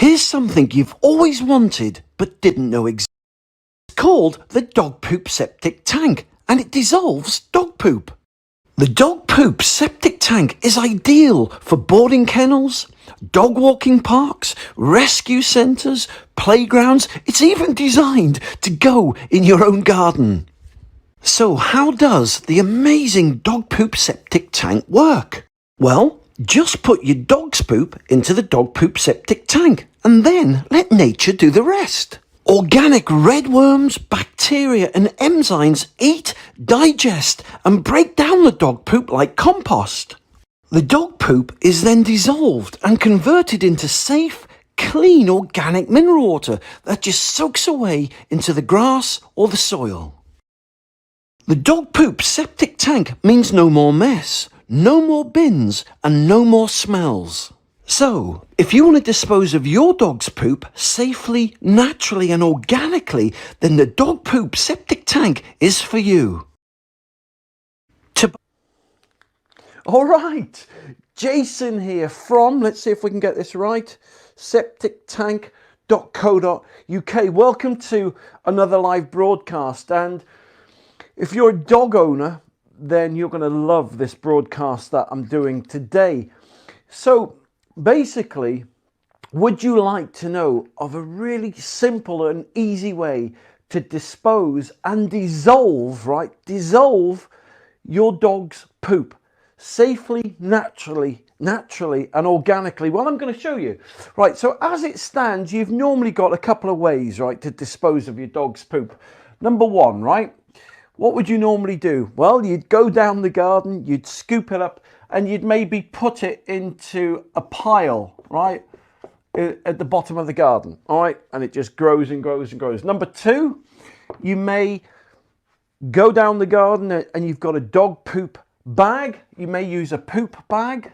Here's something you've always wanted but didn't know existed. It's called the dog poop septic tank, and it dissolves dog poop. The dog poop septic tank is ideal for boarding kennels, dog walking parks, rescue centres, playgrounds. It's even designed to go in your own garden. So how does the amazing dog poop septic tank work? Well, just put your dog's poop into the dog poop septic tank and then let nature do the rest. Organic red worms, bacteria and enzymes eat, digest and break down the dog poop like compost. The dog poop is then dissolved and converted into safe, clean organic mineral water that just soaks away into the grass or the soil. The dog poop septic tank means no more mess, no more bins and no more smells. So, if you want to dispose of your dog's poop safely, naturally and organically, then the dog poop septic tank is for you. All right, Jason here from, let's see if we can get this right, septictank.co.uk. Welcome to another live broadcast, and if you're a dog owner, then you're going to love this broadcast that I'm doing today. So basically, would you like to know of a really simple and easy way to dispose and dissolve your dog's poop safely, naturally and organically? Well, I'm going to show you. Right, so as it stands, you've normally got a couple of ways, right, to dispose of your dog's poop. Number one, right, what would you normally do? Well, you'd go down the garden, you'd scoop it up, and you'd maybe put it into a pile, right, at the bottom of the garden, all right, and it just grows and grows and grows. Number two, you may go down the garden and you've got a dog poop bag. You may use a poop bag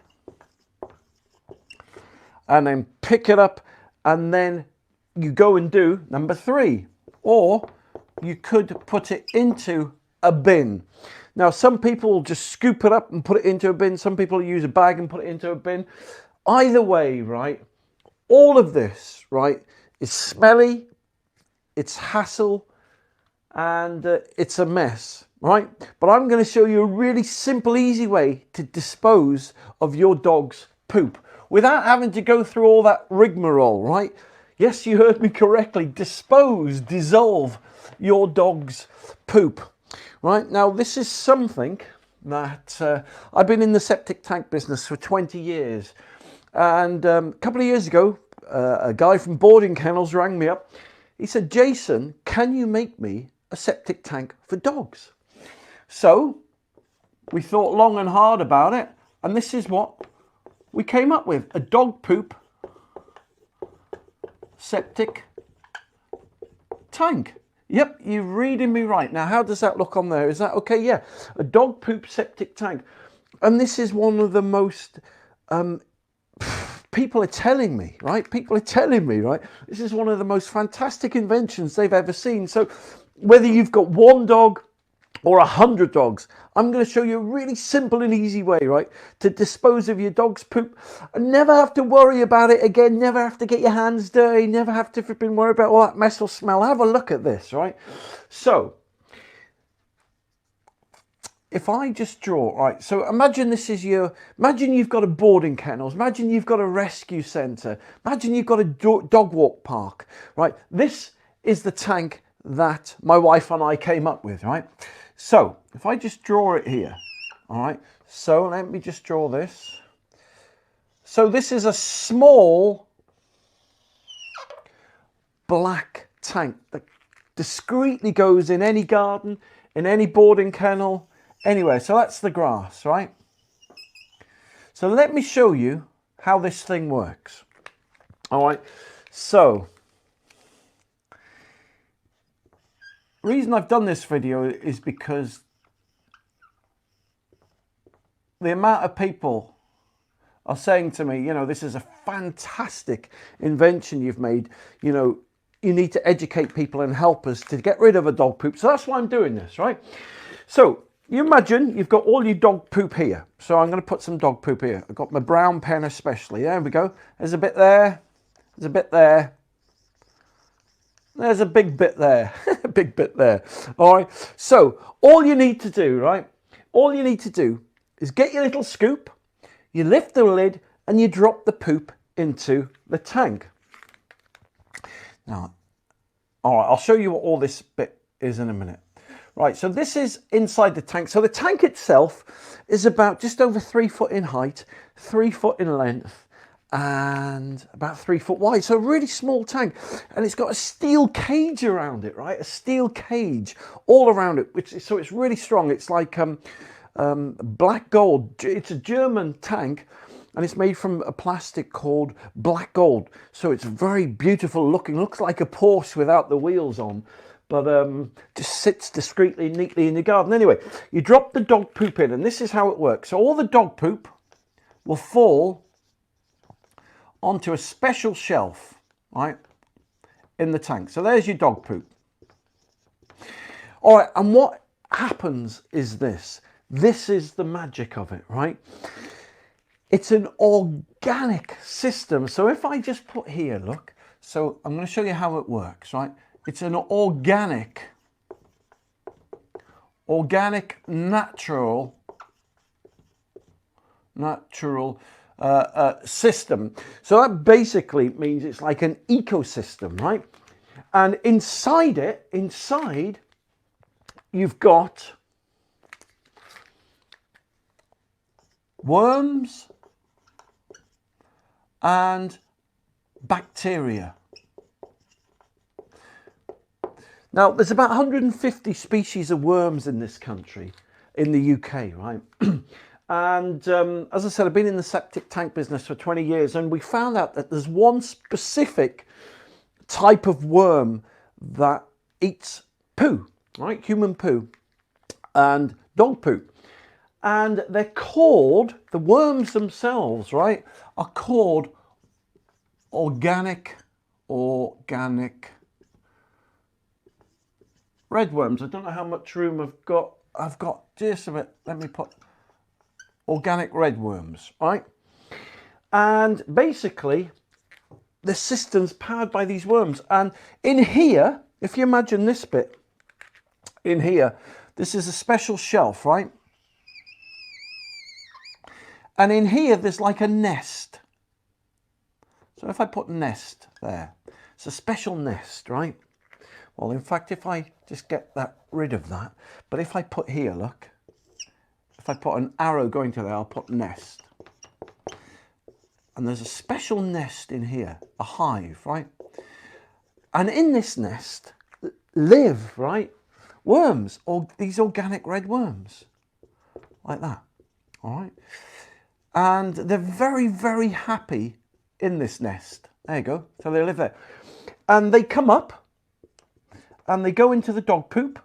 and then pick it up, and then you go and do number three, or you could put it into a bin. Now, some people will just scoop it up and put it into a bin. Some people use a bag and put it into a bin. Either way, right, all of this, right, is smelly, it's hassle, and it's a mess, right? But I'm going to show you a really simple, easy way to dispose of your dog's poop without having to go through all that rigmarole, right? Yes, you heard me correctly. Dissolve your dog's poop. Right, now this is something that I've been in the septic tank business for 20 years. And a couple of years ago, a guy from boarding kennels rang me up. He said, Jason, can you make me a septic tank for dogs? So we thought long and hard about it, and this is what we came up with: a dog poop septic tank. Yep, you're reading me right. Now, how does that look on there? Is that okay? Yeah, a dog poop septic tank. And this is one of the most, people are telling me, right? This is one of the most fantastic inventions they've ever seen. So whether you've got one dog or 100 dogs, I'm going to show you a really simple and easy way, right, to dispose of your dog's poop and never have to worry about it again, never have to get your hands dirty, never have to flipping worry about all that mess or smell. Have a look at this, right? So if I just draw, right, so imagine this is imagine you've got a boarding kennels, imagine you've got a rescue centre, imagine you've got a dog walk park, right? This is the tank that my wife and I came up with, right? So if I just draw it here, all right, so let me just draw this. So this is a small black tank that discreetly goes in any garden, in any boarding kennel, anywhere. So that's the grass, right? So let me show you how this thing works. All right, so the reason I've done this video is because the amount of people are saying to me, you know, this is a fantastic invention you've made. You know, you need to educate people and help us to get rid of a dog poop. So that's why I'm doing this, right? So you imagine you've got all your dog poop here. So I'm going to put some dog poop here. I've got my brown pen especially. There we go. There's a bit there, There's a bit there. There's a big bit there. A big bit there. All right. So all you need to do, right? All you need to do is get your little scoop, you lift the lid and you drop the poop into the tank. Now, all right, I'll show you what all this bit is in a minute. Right, so this is inside the tank. So the tank itself is about just over 3 foot in height, 3 foot in length, and about 3 foot wide. So a really small tank, and it's got a steel cage around it, right? A steel cage all around it, so it's really strong. It's like black gold. It's a German tank, and it's made from a plastic called black gold. So it's very beautiful looking. Looks like a Porsche without the wheels on, but just sits discreetly, neatly in your garden. Anyway, you drop the dog poop in, and this is how it works. So all the dog poop will fall onto a special shelf, right, in the tank. So there's your dog poop. All right, and what happens is this. This is the magic of it, right? It's an organic system. So if I just put here, look, so I'm going to show you how it works, right? It's an organic, natural system. So that basically means it's like an ecosystem, right? And inside you've got worms and bacteria. Now, there's about 150 species of worms in this country, in the UK, right? And as I said, I've been in the septic tank business for 20 years, and we found out that there's one specific type of worm that eats poo, right? Human poo and dog poop. And they're called, the worms themselves, right, are called organic red worms. I don't know how much room I've got. I've got just a bit. Let me put organic red worms, right? And basically, the system's powered by these worms. And in here, if you imagine this bit, in here, this is a special shelf, right? And in here, there's like a nest. So if I put nest there, it's a special nest, right? Well, in fact, if I just get rid of that, but if I put here, look, if I put an arrow going to there, I'll put nest. And there's a special nest in here, a hive, right? And in this nest live, right, worms, or these organic red worms, like that, all right? And they're very, very happy in this nest. There you go. So they live there. And they come up and they go into the dog poop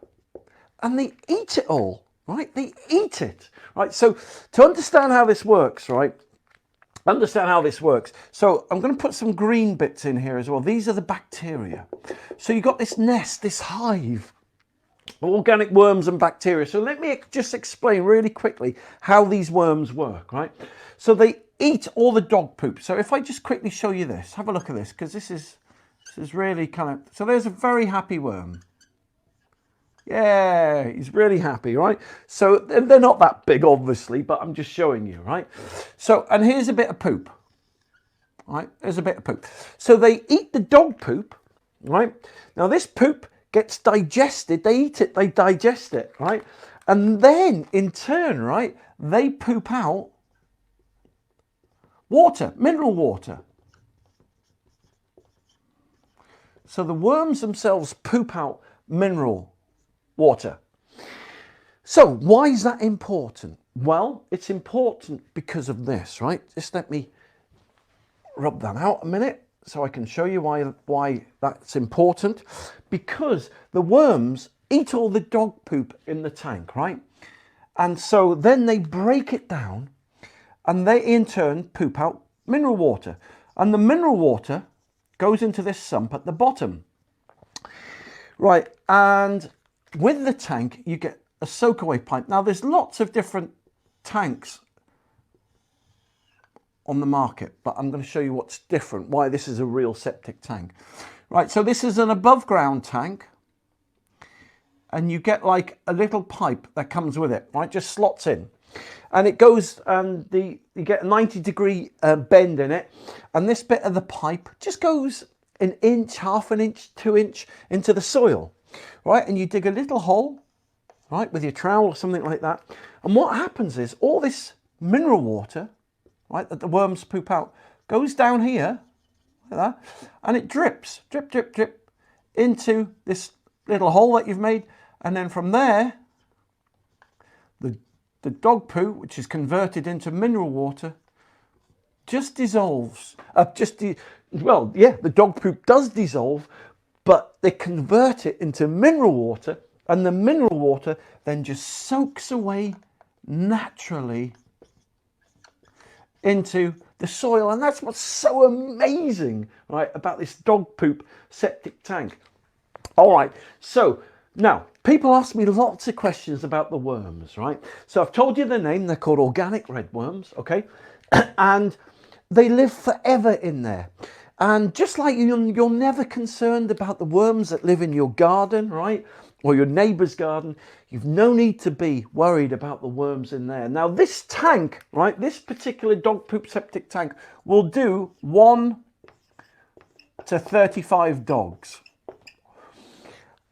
and they eat it all, right? They eat it, right? So to understand how this works, right? Understand how this works. So I'm going to put some green bits in here as well. These are the bacteria. So you've got this nest, this hive, organic worms and bacteria. So let me just explain really quickly how these worms work, right? So they eat all the dog poop. So if I just quickly show you this, have a look at this, because this is really kind of, so there's a very happy worm. Yeah, he's really happy, right? So they're not that big, obviously, but I'm just showing you, right? So, and here's a bit of poop, right? There's a bit of poop. So they eat the dog poop, right? Now this poop gets digested. They eat it, they digest it, right? And then in turn, right, they poop out water, mineral water. So the worms themselves poop out mineral water. So why is that important? Well, it's important because of this, right? Just let me rub that out a minute so I can show you why that's important. Because the worms eat all the dog poop in the tank, right? And so then they break it down and they in turn poop out mineral water. And the mineral water goes into this sump at the bottom. Right, and with the tank, you get a soak away pipe. Now there's lots of different tanks on the market, but I'm going to show you what's different, why this is a real septic tank. Right, so this is an above ground tank, and you get like a little pipe that comes with it, right, just slots in. And it goes, you get a 90-degree bend in it, and this bit of the pipe just goes an inch, half an inch, 2 inch into the soil, right? And you dig a little hole, right, with your trowel or something like that. And what happens is all this mineral water, right, that the worms poop out, goes down here, like that, and it drips, drip, drip, drip, into this little hole that you've made. And then from there, the dog poo, which is converted into mineral water, just dissolves. Well, yeah, the dog poop does dissolve, but they convert it into mineral water, and the mineral water then just soaks away naturally into the soil. And that's what's so amazing, right, about this dog poop septic tank. All right, so now, people ask me lots of questions about the worms, right? So I've told you the name, they're called organic red worms, okay? And they live forever in there. And just like you're never concerned about the worms that live in your garden, right? Or your neighbour's garden, you've no need to be worried about the worms in there. Now this tank, right, this particular dog poop septic tank will do 1 to 35 dogs.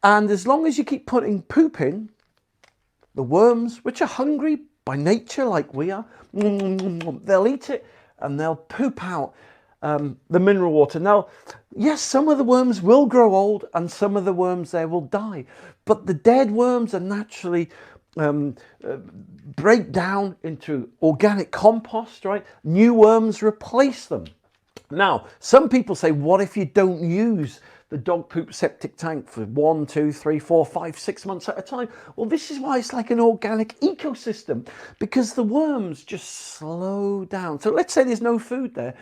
And as long as you keep putting poop in, the worms, which are hungry by nature like we are, they'll eat it and they'll poop out the mineral water. Now, yes, some of the worms will grow old and some of the worms there will die. But the dead worms are naturally break down into organic compost, right? New worms replace them. Now, some people say, what if you don't use the dog poop septic tank for 1, 2, 3, 4, 5, 6 months at a time? Well, this is why it's like an organic ecosystem, because the worms just slow down. So let's say there's no food there.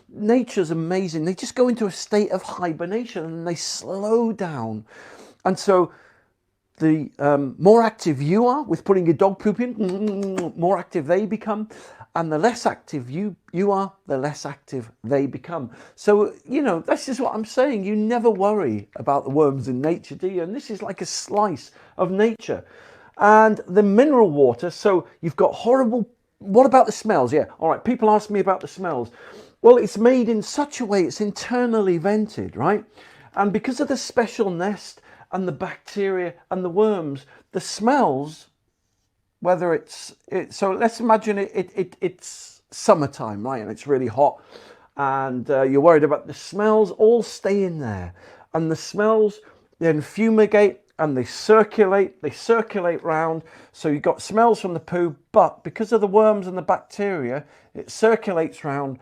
Nature's amazing. They just go into a state of hibernation and they slow down. And so the more active you are with putting your dog poop in, more active they become. And the less active you are, the less active they become. So, you know, this is what I'm saying. You never worry about the worms in nature, do you? And this is like a slice of nature. And the mineral water, so you've got horrible... What about the smells? Yeah, all right, people ask me about the smells. Well, it's made in such a way, it's internally vented, right? And because of the special nest and the bacteria and the worms, the smells... Whether so let's imagine it's summertime, right? And it's really hot and you're worried about the smells, all stay in there. And the smells then fumigate and they circulate round. So you've got smells from the poo, but because of the worms and the bacteria, it circulates round.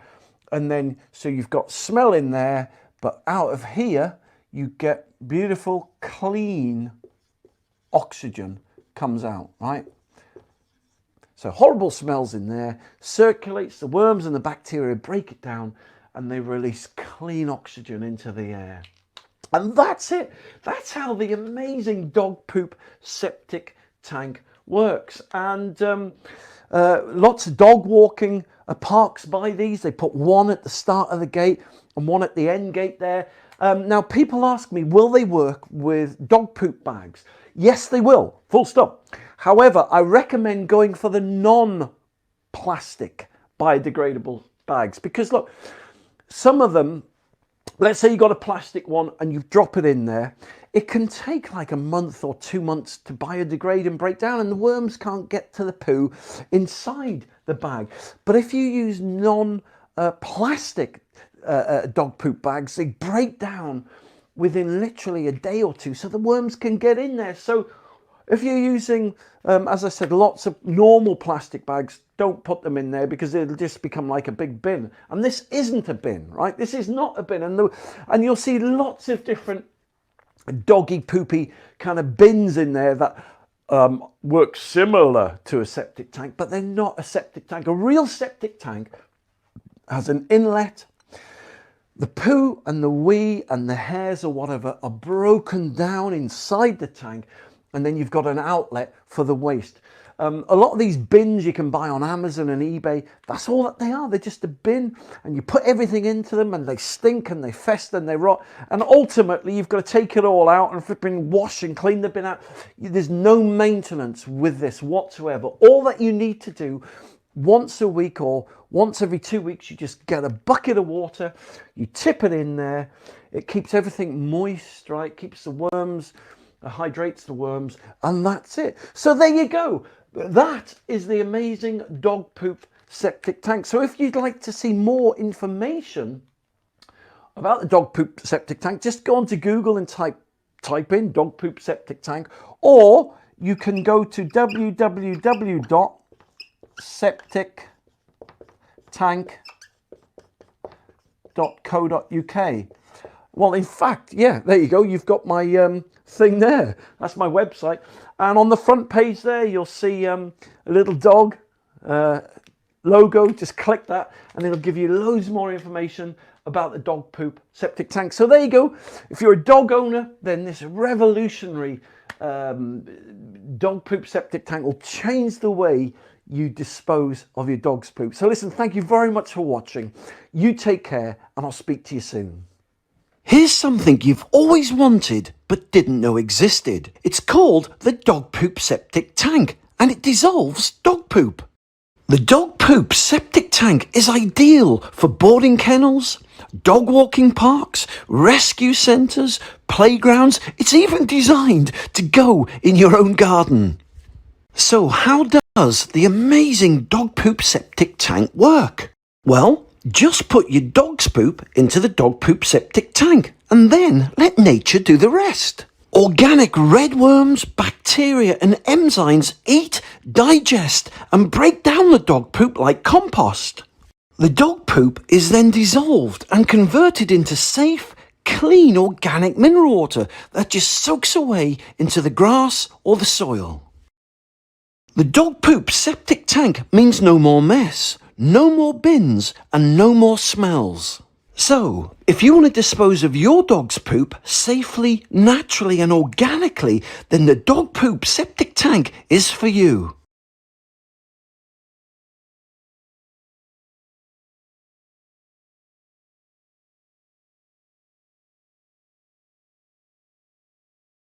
And then, so you've got smell in there, but out of here, you get beautiful, clean oxygen comes out, right? So horrible smells in there, circulates, the worms and the bacteria break it down and they release clean oxygen into the air. And that's it. That's how the amazing dog poop septic tank works. And lots of dog walking parks by these. They put one at the start of the gate and one at the end gate there. Now people ask me, will they work with dog poop bags? Yes, they will, full stop. However, I recommend going for the non-plastic biodegradable bags because look, some of them, let's say you got a plastic one and you drop it in there, it can take like a month or 2 months to biodegrade and break down and the worms can't get to the poo inside the bag. But if you use non-plastic dog poop bags, they break down within literally a day or two so the worms can get in there. So if you're using, as I said, lots of normal plastic bags, don't put them in there because it'll just become like a big bin. And this isn't a bin, right? This is not a bin. And you'll see lots of different doggy poopy kind of bins in there that work similar to a septic tank, but they're not a septic tank. A real septic tank has an inlet. The poo and the wee and the hairs or whatever are broken down inside the tank, and then you've got an outlet for the waste. A lot of these bins you can buy on Amazon and eBay, that's all that they are. They're just a bin, and you put everything into them, and they stink and they fester and they rot. And ultimately, you've got to take it all out and flipping wash and clean the bin out. There's no maintenance with this whatsoever. All that you need to do once a week or once every 2 weeks, you just get a bucket of water, you tip it in there. It keeps everything moist, right? Keeps the worms, hydrates the worms, and that's it. So there you go. That is the amazing dog poop septic tank. So if you'd like to see more information about the dog poop septic tank, just go onto Google and type in dog poop septic tank, or you can go to www.septictank.co.uk. Well, in fact, yeah, there you go. You've got my thing there. That's my website. And on the front page there, you'll see a little dog logo. Just click that and it'll give you loads more information about the dog poop septic tank. So there you go. If you're a dog owner, then this revolutionary dog poop septic tank will change the way you dispose of your dog's poop. So listen, thank you very much for watching. You take care, and I'll speak to you soon. Here's something you've always wanted but didn't know existed. It's called the dog poop septic tank, and it dissolves dog poop. The dog poop septic tank is ideal for boarding kennels, dog walking parks, rescue centres, playgrounds. It's even designed to go in your own garden. So how does the amazing dog poop septic tank work? Well, just put your dog's poop into the dog poop septic tank and then let nature do the rest. Organic red worms, bacteria and enzymes eat, digest and break down the dog poop like compost. The dog poop is then dissolved and converted into safe, clean organic mineral water that just soaks away into the grass or the soil. The dog poop septic tank means no more mess, no more bins and no more smells. So, if you want to dispose of your dog's poop safely, naturally and organically, then the dog poop septic tank is for you.